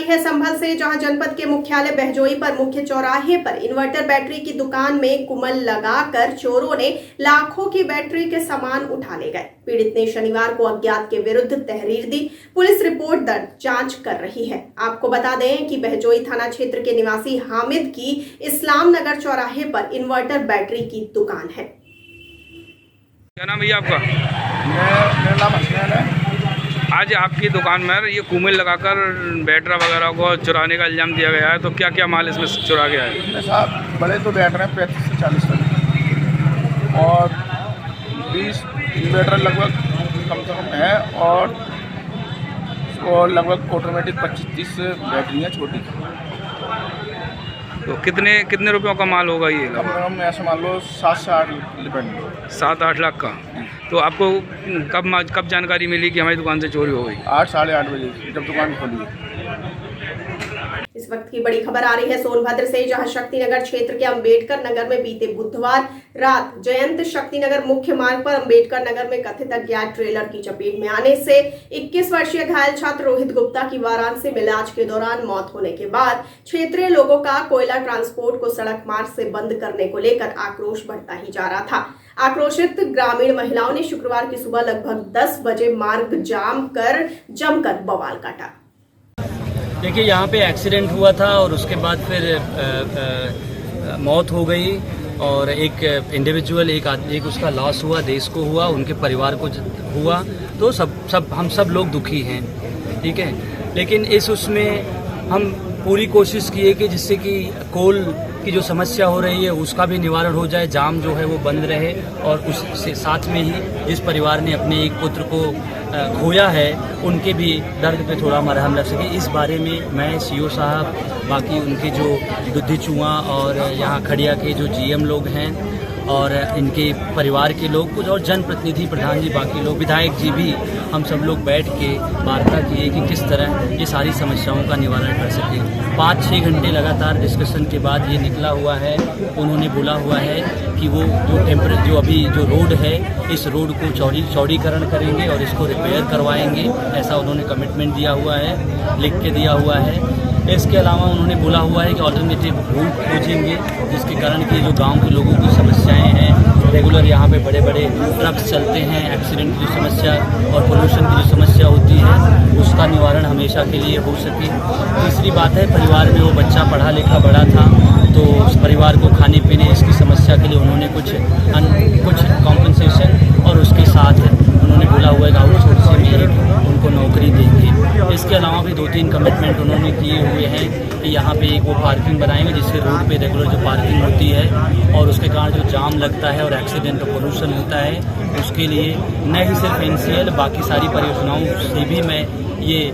है संभल से, जहां जनपद के मुख्यालय बहजोई पर मुख्य चौराहे पर इन्वर्टर बैटरी की दुकान में कुमल लगाकर चोरों ने लाखों की बैटरी के सामान उठा ले गए। पीड़ित ने शनिवार को अज्ञात के विरुद्ध तहरीर दी। पुलिस रिपोर्ट दर्ज जांच कर रही है। आपको बता दें कि बहजोई थाना क्षेत्र के निवासी हामिद की इस्लाम नगर चौराहे पर इन्वर्टर बैटरी की दुकान है। क्या नाम भैया आपका? मेरा नाम हसनैन है। आज आपकी दुकान में ये कुमिल लगाकर बैटरा वगैरह को चुराने का इल्ज़ाम दिया गया है, तो क्या क्या माल इसमें चुरा गया है? साहब बड़े तो बैटरे हैं 35 से 40 तक और 20 बैटरी लगभग कम से कम है और लगभग ऑटोमेटिक 25-30 बैटरियाँ छोटी। तो कितने रुपयों का माल होगा ये? कम से कम ऐसे मान लो 7 से 8 डिपेंड 7-8 लाख का। तो आपको कब जानकारी मिली कि हमारी दुकान से चोरी हो गई? 8 साढ़े 8 बजे जब दुकान खोली है। इस वक्त की बड़ी खबर आ रही है सोनभद्र से, जहां शक्तिनगर क्षेत्र के अंबेडकर नगर में बीते बुधवार रात जयंत शक्तिनगर मुख्य मार्ग पर अंबेडकर नगर में कथित अज्ञात ट्रेलर की चपेट में आने से 21 वर्षीय घायल छात्र रोहित गुप्ता की वाराणसी में इलाज के दौरान मौत होने के बाद क्षेत्रीय लोगों का कोयला ट्रांसपोर्ट को सड़क मार्ग से बंद करने को लेकर आक्रोश बढ़ता ही जा रहा था। आक्रोशित ग्रामीण महिलाओं ने शुक्रवार की सुबह लगभग 10 बजे मार्ग जाम कर जमकर बवाल काटा। देखिए, यहाँ पे एक्सीडेंट हुआ था और उसके बाद फिर मौत हो गई और एक इंडिविजुअल एक उसका लॉस हुआ, देश को हुआ, उनके परिवार को हुआ। तो हम सब लोग दुखी हैं, ठीक है। लेकिन उसमें हम पूरी कोशिश किए कि जिससे कि कोल की जो समस्या हो रही है उसका भी निवारण हो जाए, जाम जो है वो बंद रहे और उससे साथ में ही जिस परिवार ने अपने एक पुत्र को खोया है उनके भी दर्द पे थोड़ा मरहम लग सके। इस बारे में मैं सीओ साहब, बाकी उनके जो दुद्धि चुआ और यहाँ खड़िया के जो जीएम लोग हैं और इनके परिवार के लोग, कुछ और जनप्रतिनिधि, प्रधान जी, बाकी लोग, विधायक जी भी, हम सब लोग बैठ के वार्ता किए कि किस तरह ये सारी समस्याओं का निवारण कर सके। 5-6 घंटे लगातार डिस्कशन के बाद ये निकला हुआ है। उन्होंने बोला हुआ है कि वो जो अभी जो रोड है इस रोड को चौड़ीकरण करेंगे और इसको रिपेयर करवाएंगे, ऐसा उन्होंने कमिटमेंट दिया हुआ है, लिख के दिया हुआ है। इसके अलावा उन्होंने बोला हुआ है कि ऑल्टरनेटिव रूट खोजेंगे, जिसके कारण कि जो गांव के लोगों की समस्याएं हैं, रेगुलर यहाँ पे बड़े बड़े ट्रक्स चलते हैं, एक्सीडेंट की जो समस्या और पोल्यूशन की जो समस्या होती है उसका निवारण हमेशा के लिए हो सके। तीसरी बात है, परिवार में वो बच्चा पढ़ा लिखा बड़ा था तो उस परिवार को खाने पीने इसकी समस्या के लिए उन्होंने कुछ कॉम्पनसेशन और उसके साथ उन्होंने बोला हुआ है आउटसोर्सिंग में उनको नौकरी देंगे। इसके अलावा भी 2-3 कमिटमेंट उन्होंने किए हुए हैं कि यहाँ पे एक वो पार्किंग बनाएंगे जिससे रोड पे रेगुलर जो पार्किंग होती है और उसके कारण जो जाम लगता है और एक्सीडेंट और पोल्यूशन होता है उसके लिए न ही सिर्फ NCL, बाकी सारी परियोजनाओं से भी मैं ये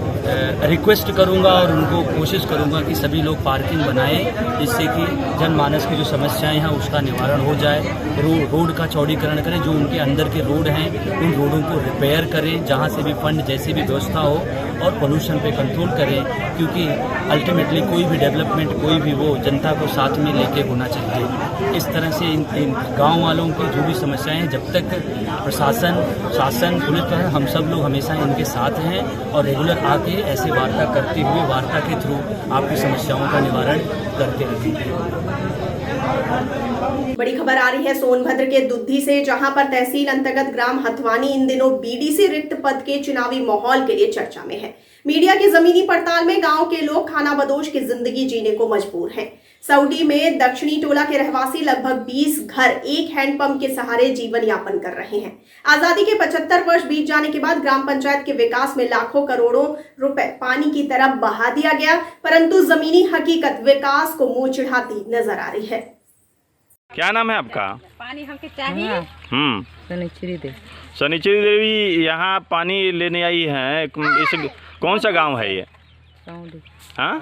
रिक्वेस्ट करूंगा और उनको कोशिश करूंगा कि सभी लोग पार्किंग बनाएं, जिससे कि जनमानस की जो समस्याएं हैं उसका निवारण हो जाए। रोड का चौड़ीकरण करें, जो उनके अंदर के रोड हैं उन रोडों को रिपेयर करें, जहां से भी फंड जैसी भी व्यवस्था हो, और पोल्यूशन पे कंट्रोल करें, क्योंकि अल्टीमेटली कोई भी डेवलपमेंट कोई भी वो जनता को साथ में लेके होना चाहिए। इस तरह से इन गाँव वालों की जो भी समस्याएँ हैं, जब तक प्रशासन, शासन, पुलिस है, हम सब लोग हमेशा इनके साथ हैं और रेगुलर आके ऐसे वार्ता करते हुए वार्ता के थ्रू आपकी समस्याओं का निवारण करते रहेंगे। बड़ी खबर आ रही है सोनभद्र के दुद्धि से, जहां पर तहसील अंतर्गत ग्राम हथवानी इन दिनों BDC रिक्त पद के चुनावी माहौल के लिए चर्चा में है। मीडिया की जमीनी पड़ताल में गांव के लोग खानाबदोश की जिंदगी जीने को मजबूर हैं। सऊडी में दक्षिणी टोला के रहवासी लगभग 20 घर एक हैंडपंप के सहारे जीवन यापन कर रहे हैं। आजादी के 75 वर्ष बीत जाने के बाद ग्राम पंचायत के विकास में लाखों करोड़ों रुपए पानी की तरफ बहा दिया गया, परंतु जमीनी हकीकत विकास को मुंह चिढ़ाती नजर आ रही है। क्या नाम है आपका? पानी हमके चाहिए। शनिचरी देवी यहाँ पानी लेने आई हैं। इस कौन सा गांव है ये? हाँ,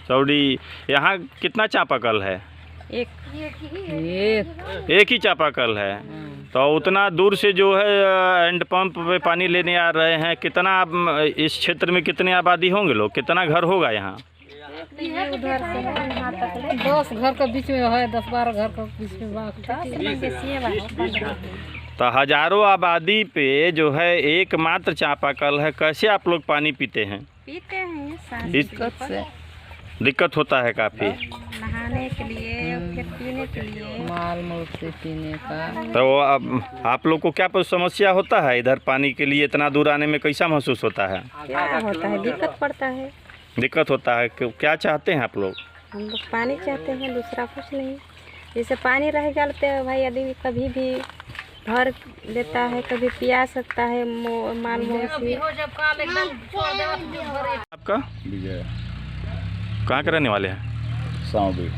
सऊडी। यहाँ कितना चापाकल है? एक ही चापाकल है। तो उतना दूर से जो है हैंडपंप पे पानी लेने आ रहे हैं। कितना इस क्षेत्र में कितने आबादी होंगे लोग, कितना घर होगा यहाँ? उधर से 10 घर के बीच में है, 10-12 घर के बीच में। तो हजारों आबादी पे जो है एकमात्र चापाकल है, कैसे आप लोग पानी पीते हैं? पीते हैं हैं सांस इस- दिक्कत से, दिक्कत होता है काफ़ी। नहाने के लिए और फिर पीने के लिए, माल मूल से पीने का। तो अब आप लोग को क्या समस्या होता है इधर पानी के लिए इतना दूर आने में, कैसा महसूस होता है? क्या होता है, दिक्कत पड़ता है। दिक्कत होता है, क्या चाहते हैं आप लोग? हम लोग पानी चाहते हैं, दूसरा कुछ नहीं। जैसे पानी रह जाते हैं भाई, आदमी कभी भी भर लेता है, कभी पिया सकता है माल मवेशी। आपका कहाँ के रहने वाले हैं? साउदी।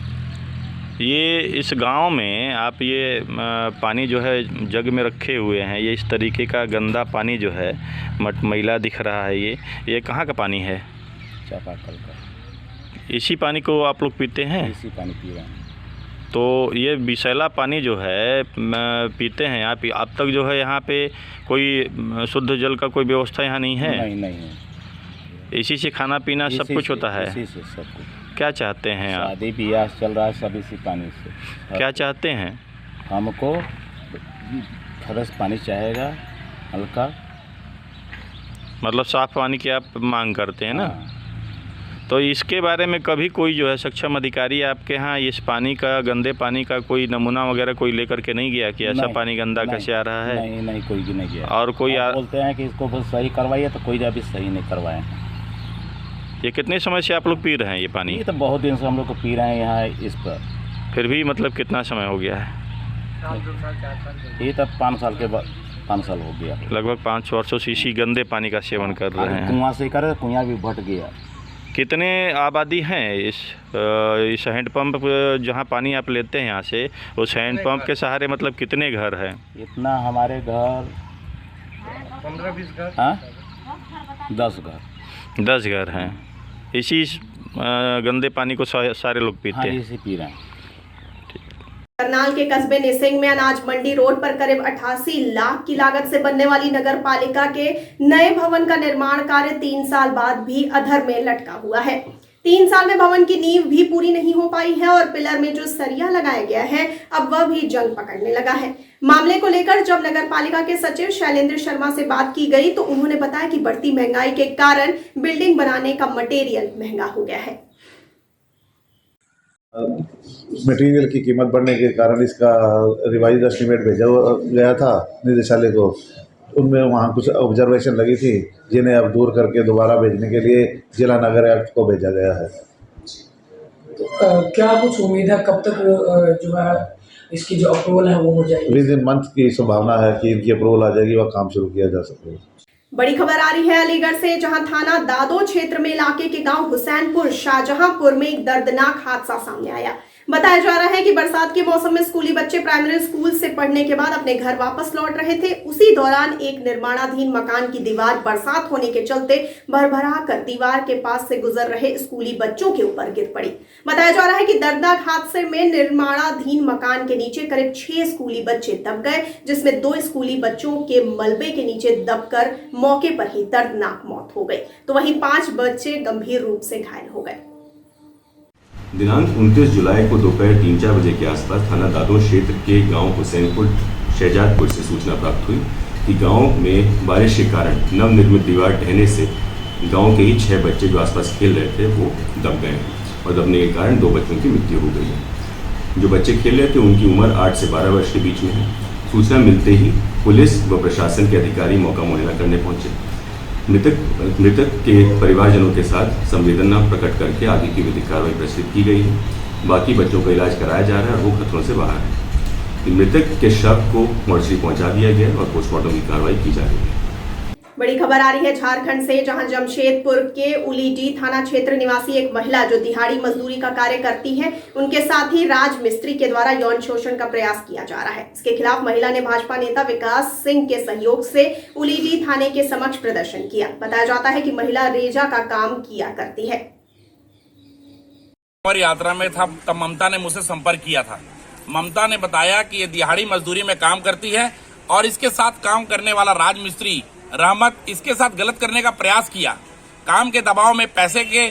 ये इस गांव में आप ये पानी जो है जग में रखे हुए हैं, ये इस तरीके का गंदा पानी जो है मैला दिख रहा है। ये कहाँ का पानी है? चापाकल का। इसी पानी को आप लोग पीते हैं? इसी पानी पी रहे हैं। तो ये विषैला पानी जो है पीते हैं आप तक जो है यहाँ पे कोई शुद्ध जल का कोई व्यवस्था यहाँ नहीं है? नहीं है। इसी से खाना पीना सब कुछ होता है? इसी से सब कुछ। क्या चाहते हैं आप? शादी ब्याह चल रहा है सब इसी पानी से। क्या चाहते हैं? हमको फ्रेश पानी चाहेगा, हल्का, मतलब साफ़ पानी की आप मांग करते हैं ना? हाँ। तो इसके बारे में कभी कोई जो है सक्षम अधिकारी आपके यहाँ इस पानी का, गंदे पानी का कोई नमूना वगैरह कोई लेकर के नहीं गया कि ऐसा पानी गंदा कैसे आ रहा है? नहीं, कोई भी नहीं गया। और कोई बोलते हैं कि इसको बस सही करवाइए, तो कोई अभी सही नहीं करवाए हैं। ये कितने समय से आप लोग पी रहे हैं ये पानी? ये तो बहुत दिन से हम लोग को पी रहे हैं यहाँ इस पर। फिर भी मतलब कितना समय हो गया है? ये तो 5 साल के बाद 5 साल हो गया। लगभग 5 वर्षों से इसी गंदे पानी का सेवन कर रहे हैं। कुआं से करे, कुआं भी भट गया। कितने आबादी हैं इस हैंडपम्प जहाँ पानी आप लेते हैं यहाँ से, उस हैंडपम्प के सहारे मतलब कितने घर हैं? इतना हमारे घर 15-20 घर। हाँ, 10 घर। 10 घर हैं। इसी गंदे पानी को सारे लोग पीते हाँ, हैं? इसी पी रहे हैं। करनाल के कस्बे निसिंग में अनाज मंडी रोड पर करीब 88 लाख की लागत से बनने वाली नगर पालिका के नए भवन का निर्माण कार्य 3 साल बाद भी अधर में लटका हुआ है। 3 साल में भवन की नींव भी पूरी नहीं हो पाई है और पिलर में जो सरिया लगाया गया है अब वह भी जंग पकड़ने लगा है। मामले को लेकर जब नगर पालिका के सचिव शैलेंद्र शर्मा से बात की गई तो उन्होंने बताया कि बढ़ती महंगाई के कारण बिल्डिंग बनाने का मटेरियल महंगा हो गया है। मटेरियल की कीमत बढ़ने के कारण इसका रिवाइज एस्टीमेट भेजा गया था निदेशालय को। उनमें वहाँ कुछ ऑब्जर्वेशन लगी थी जिन्हें अब दूर करके दोबारा भेजने के लिए जिला नगर आयुक्त को भेजा गया है। तो क्या कुछ उम्मीद है कब तक जो है इसकी जो अप्रूवल है वो हो जाएगी? विद इन मंथ की संभावना है कि इनकी अप्रूवल आ जाएगी, वह काम शुरू किया जा सकेगा। बड़ी खबर आ रही है अलीगढ़ से, जहां थाना दादो क्षेत्र में इलाके के गांव हुसैनपुर शाहजहांपुर में एक दर्दनाक हादसा सामने आया। बताया जा रहा है कि बरसात के मौसम में स्कूली बच्चे प्राइमरी स्कूल से पढ़ने के बाद अपने घर वापस लौट रहे थे। उसी दौरान एक निर्माणाधीन मकान की दीवार बरसात होने के चलते भरभरा कर दीवार के पास से गुजर रहे स्कूली बच्चों के ऊपर गिर पड़ी। बताया जा रहा है कि दर्दनाक हादसे में निर्माणाधीन मकान के नीचे करीब 6 स्कूली बच्चे दब गए, जिसमें 2 स्कूली बच्चों के मलबे के नीचे दबकर मौके पर ही दर्दनाक मौत हो गई, तो वहीं 5 बच्चे गंभीर रूप से घायल हो गए। दिनांक 29 जुलाई को दोपहर 3-4 बजे के आसपास थाना दादो क्षेत्र के गांव हुसैनपुर शहजादपुर से सूचना प्राप्त हुई कि गांव में बारिश के कारण नवनिर्मित दीवार ढहने से गांव के ही 6 बच्चे जो आसपास खेल रहे थे वो दब गए और दबने के कारण 2 बच्चों की मृत्यु हो गई है। जो बच्चे खेल रहे थे उनकी उम्र 8 से 12 वर्ष के बीच में है। सूचना मिलते ही पुलिस व प्रशासन के अधिकारी मौका मुआयना करने पहुंचे। मृतक के परिवारजनों के साथ संवेदना प्रकट करके आगे की विधिक कार्रवाई प्रस्तुत की गई है। बाकी बच्चों का इलाज कराया जा रहा है और वो खतरों से बाहर है। मृतक के शव को मोर्चरी पहुंचा दिया गया और पोस्टमार्टम की कार्रवाई की जा रही है। बड़ी खबर आ रही है झारखंड से, जहां जमशेदपुर के उलीडी थाना क्षेत्र निवासी एक महिला जो दिहाड़ी मजदूरी का कार्य करती है, उनके साथ ही राज मिस्त्री के द्वारा यौन शोषण का प्रयास किया जा रहा है। इसके खिलाफ महिला ने भाजपा नेता विकास सिंह के सहयोग से उलीडी थाने के समक्ष प्रदर्शन किया। बताया जाता है कि महिला रेजा का काम किया करती है। यात्रा में था तब ममता ने मुझसे संपर्क किया था। ममता ने बताया कि ये दिहाड़ी मजदूरी में काम करती है और इसके साथ काम करने वाला राज मिस्त्री रहमत इसके साथ गलत करने का प्रयास किया। काम के दबाव में, पैसे के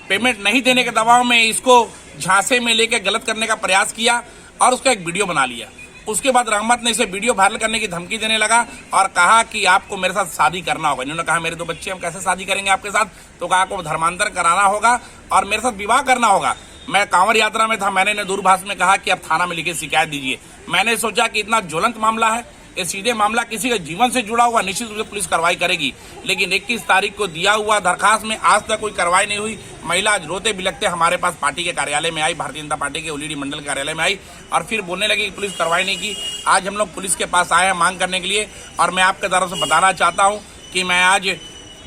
पेमेंट नहीं देने के दबाव में इसको झांसे में लेकर गलत करने का प्रयास किया और उसका एक वीडियो बना लिया। उसके बाद रहमत ने इसे वीडियो वायरल करने की धमकी देने लगा और कहा कि आपको मेरे साथ शादी करना होगा। इन्होंने कहा मेरे 2 बच्चे, हम कैसे शादी करेंगे आपके साथ? तो कहा आपको धर्मांतर कराना होगा और मेरे साथ विवाह करना होगा। मैं कांवड़ यात्रा में था, मैंने इन्हें दूरभाष में कहा कि आप थाना में लिखे शिकायत दीजिए। मैंने सोचा कि इतना ज्वलंत मामला है, ये सीधे मामला किसी के जीवन से जुड़ा हुआ, निश्चित रूप से पुलिस कार्रवाई करेगी। लेकिन 21 तारीख को दिया हुआ दरखास्त में आज तक कोई कार्रवाई नहीं हुई। महिला आज रोते बिलखते हमारे पास पार्टी के कार्यालय में आई, भारतीय जनता पार्टी के ओलीडी मंडल के कार्यालय में आई और फिर बोलने लगी कि पुलिस कार्रवाई नहीं की। आज हम लोग पुलिस के पास आए हैं मांग करने के लिए और मैं आपके तरफ से बताना चाहता हूँ कि मैं आज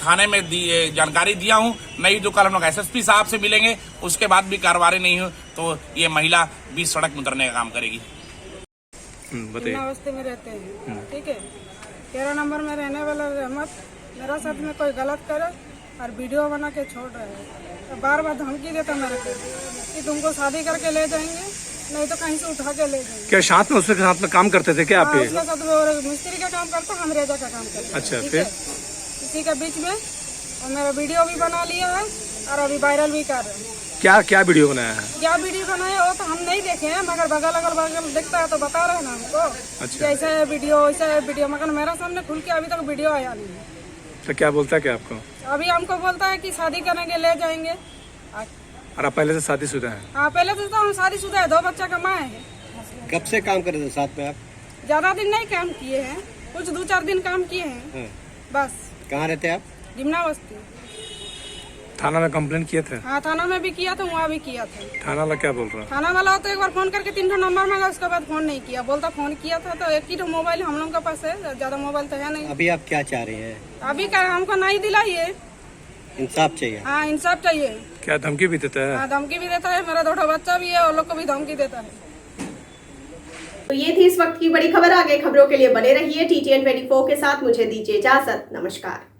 थाने में जानकारी दिया हूँ, नहीं तो कल हम लोग एसएसपी साहब से मिलेंगे, उसके बाद भी कार्रवाई नहीं हो तो ये महिला बीच सड़क में उतरने का काम करेगी। अवस्था में रहते हैं, ठीक है। 13 नंबर में रहने वाला रहमत मेरा साथ में कोई गलत करे और वीडियो बना के छोड़ रहे हैं। तो बार बार धमकी देता मेरे को कि तुमको शादी करके ले जाएंगे, नहीं तो कहीं से उठा के ले जाएंगे। क्या साथ में उसके साथ में काम करते थे क्या आप? उसके साथ में मिस्त्री का काम करता, हम रेजा का काम करते। अच्छा, फिर इसी के बीच में और मेरा वीडियो भी बना लिया है और अभी वायरल भी कर रहे हैं। क्या वीडियो बनाया है? क्या वीडियो बनाया वो तो हम नहीं देखे हैं, मगर बगल देखता है तो बता रहे हैं ना हमको। अच्छा। ऐसा है वीडियो, ऐसा है वीडियो, मगर मेरा सामने खुल के अभी तक वीडियो आया नहीं है। तो क्या बोलता है क्या आपको? अभी हमको बोलता है कि शादी करेंगे, ले जाएंगे। और आप पहले से शादीशुदा हैं? हाँ, पहले से तो हम शादीशुदा है, 2 बच्चा का माँ है। कब से काम कर रहे थे साथ में आप? ज्यादा दिन नहीं काम किए हैं, कुछ 2-4 दिन काम किए हैं बस। कहाँ रहते हैं आप? जिमना बस्ती। थाना में कंप्लेन किए थे? हाँ, थाना में भी किया था, वहाँ भी किया था। थाना वाला क्या बोल रहा है? थाना वाला तो एक बार फोन करके 3 नंबर मांगा, उसके बाद फोन नहीं किया। बोलता फोन किया था तो एक ही तो मोबाइल हम लोग के पास है, ज्यादा मोबाइल तो है नहीं। अभी आप क्या चाह रहे हैं? अभी क्या हमको नहीं दिलाइए, इंसाफ चाहिए। हाँ, इंसाफ चाहिए। क्या धमकी भी देता है? हाँ, धमकी भी देता है, मेरा 2 बच्चा भी है और लोग को भी धमकी देता है। तो ये थी इस वक्त की बड़ी खबर। आगे खबरों के लिए बने रहिए TTN 24 के साथ। मुझे दीजिए इजाजत, नमस्कार।